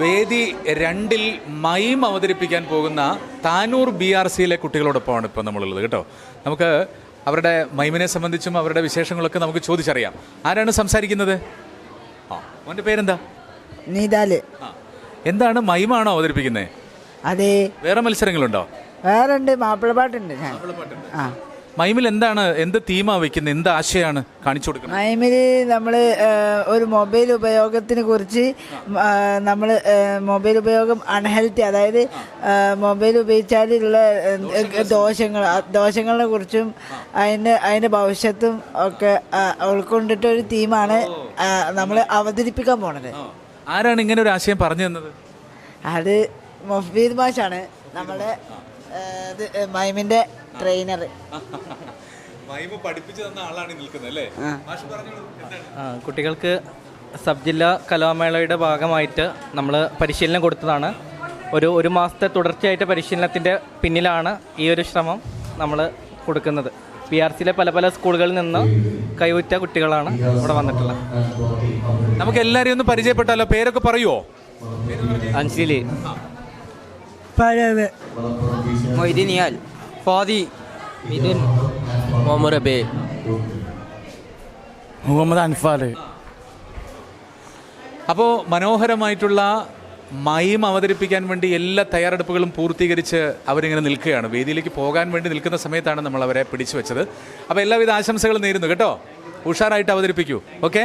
വേദി 2-ൽ മൈം അവതരിപ്പിക്കാൻ പോകുന്ന താനൂർ BRCയിലെ കുട്ടികളോടൊപ്പമാണ് ഇപ്പോൾ നമ്മളുള്ളത് കേട്ടോ. നമുക്ക് അവരുടെ മൈമിനെ സംബന്ധിച്ചും അവരുടെ വിശേഷങ്ങളൊക്കെ നമുക്ക് ചോദിച്ചറിയാം. ആരാണ് സംസാരിക്കുന്നത്? അവൻ്റെ പേരെന്താ? നീതാല്. എന്താണ്, മൈമാണോ അവതരിപ്പിക്കുന്നത്? അതെ. വേറെ മത്സരങ്ങളുണ്ടോ? വേറെ ഉണ്ട്, മാപ്പിളപ്പാട്ടുണ്ട്. മൈമിൽ എന്താണ്, എന്ത് തീമാ വെക്കുന്നത്, എന്ത് ആശയമാണ് കാണിച്ചു കൊടുക്കുന്നത്? മൈമില് നമ്മള് ഒരു മൊബൈൽ ഉപയോഗത്തിനെ കുറിച്ച് നമ്മൾ മൊബൈൽ ഉപയോഗം അൺഹെൽത്തി, അതായത് മൊബൈൽ ഉപയോഗിച്ചാലുള്ള ദോഷങ്ങളെ കുറിച്ചും അതിൻ്റെ ഭവിഷ്യത്തും ഒക്കെ ഉൾക്കൊണ്ടിട്ട് ഒരു തീമാണ് നമ്മൾ അവതരിപ്പിക്കാൻ പോണത്. ആരാണ് ഇങ്ങനെ ഒരു ആശയം പറഞ്ഞു തന്നത്? അത് മൊഫീദ് മാഷാണ്, നമ്മുടെ മൈമിന്റെ ട്രെയിനർ. കുട്ടികൾക്ക് സബ് ജില്ലാ കലാമേളയുടെ ഭാഗമായിട്ട് നമ്മൾ പരിശീലനം കൊടുത്തതാണ്. ഒരു മാസത്തെ തുടർച്ചയായിട്ട് പരിശീലനത്തിൻ്റെ പിന്നിലാണ് ഈ ഒരു ശ്രമം നമ്മൾ കൊടുക്കുന്നത്. BRCയിലെ പല സ്കൂളുകളിൽ നിന്ന് കൈവുറ്റ കുട്ടികളാണ് ഇവിടെ വന്നിട്ടുള്ളത്. നമുക്ക് എല്ലാവരെയും ഒന്ന് പരിചയപ്പെട്ടാലോ? പേരൊക്കെ പറയുമോ? അഞ്ജലി, മൊയ്തീനിയാൽ, ഫാദി, മിഥുൻ, മുഹമ്മദ് മുഹമ്മദ് അൻഫാൽ. അപ്പോൾ മനോഹരമായിട്ടുള്ള മൈം അവതരിപ്പിക്കാൻ വേണ്ടി എല്ലാ തയ്യാറെടുപ്പുകളും പൂർത്തീകരിച്ച് അവരിങ്ങനെ നിൽക്കുകയാണ്. വേദിയിലേക്ക് പോകാൻ വേണ്ടി നിൽക്കുന്ന സമയത്താണ് നമ്മൾ അവരെ പിടിച്ചു വെച്ചത്. അപ്പോൾ എല്ലാവിധ ആശംസകളും നേരുന്നു കേട്ടോ. ഉഷാറായിട്ട് അവതരിപ്പിക്കൂ. ഓക്കെ.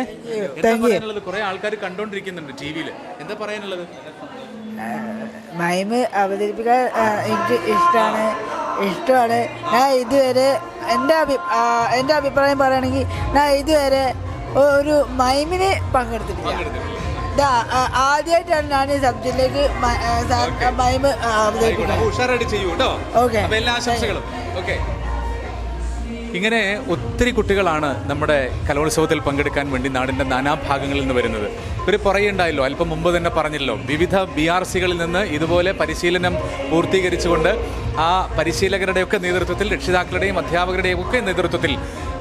കുറെ ആൾക്കാർ കണ്ടോണ്ടിരിക്കുന്നുണ്ട് TV-യിൽ. എന്താ പറയാനുള്ളത്? മൈമ് അവതരിപ്പിക്കാൻ എനിക്ക് ഇഷ്ടമാണ്. ഞാൻ ഇതുവരെ എൻ്റെ അഭിപ്രായം പറയുകയാണെങ്കിൽ ഞാൻ ഇതുവരെ ഒരു മൈമിന് പങ്കെടുത്തിട്ടില്ല. ആദ്യമായിട്ടാണ് ഞാൻ ഈ സബ്ജക്റ്റിലേക്ക് മൈമ് അവതരിപ്പിക്കുന്നത്. ഓക്കെ. ഇങ്ങനെ ഒത്തിരി കുട്ടികളാണ് നമ്മുടെ കലോത്സവത്തിൽ പങ്കെടുക്കാൻ വേണ്ടി നാടിൻ്റെ നാനാഭാഗങ്ങളിൽ നിന്ന് വരുന്നത്. ഇവർ പറയുണ്ടായല്ലോ, അല്പം മുമ്പ് തന്നെ പറഞ്ഞല്ലോ, വിവിധ BRCകളിൽ നിന്ന് ഇതുപോലെ പരിശീലനം പൂർത്തീകരിച്ചുകൊണ്ട് ആ പരിശീലകരുടെയൊക്കെ നേതൃത്വത്തിൽ, രക്ഷിതാക്കളുടെയും അധ്യാപകരുടെയും ഒക്കെ നേതൃത്വത്തിൽ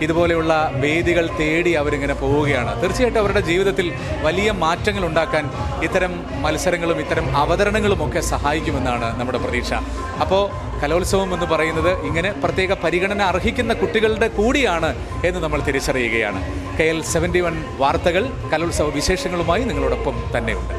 ഇതുപോലെയുള്ള വേദികൾ തേടി അവരിങ്ങനെ പോവുകയാണ്. തീർച്ചയായിട്ടും അവരുടെ ജീവിതത്തിൽ വലിയ മാറ്റങ്ങൾ ഉണ്ടാക്കാൻ ഇത്തരം മത്സരങ്ങളും ഇത്തരം അവതരണങ്ങളും ഒക്കെ സഹായിക്കുമെന്നാണ് നമ്മുടെ പ്രതീക്ഷ. അപ്പോൾ കലോത്സവം എന്ന് പറയുന്നത് ഇങ്ങനെ പ്രത്യേക പരിഗണന അർഹിക്കുന്ന കുട്ടികളുടെ കൂടിയാണ് എന്ന് നമ്മൾ തിരിച്ചറിയുകയാണ്. KL 71 വാർത്തകൾ കലോത്സവ വിശേഷങ്ങളുമായി നിങ്ങളോടൊപ്പം തന്നെയുണ്ട്.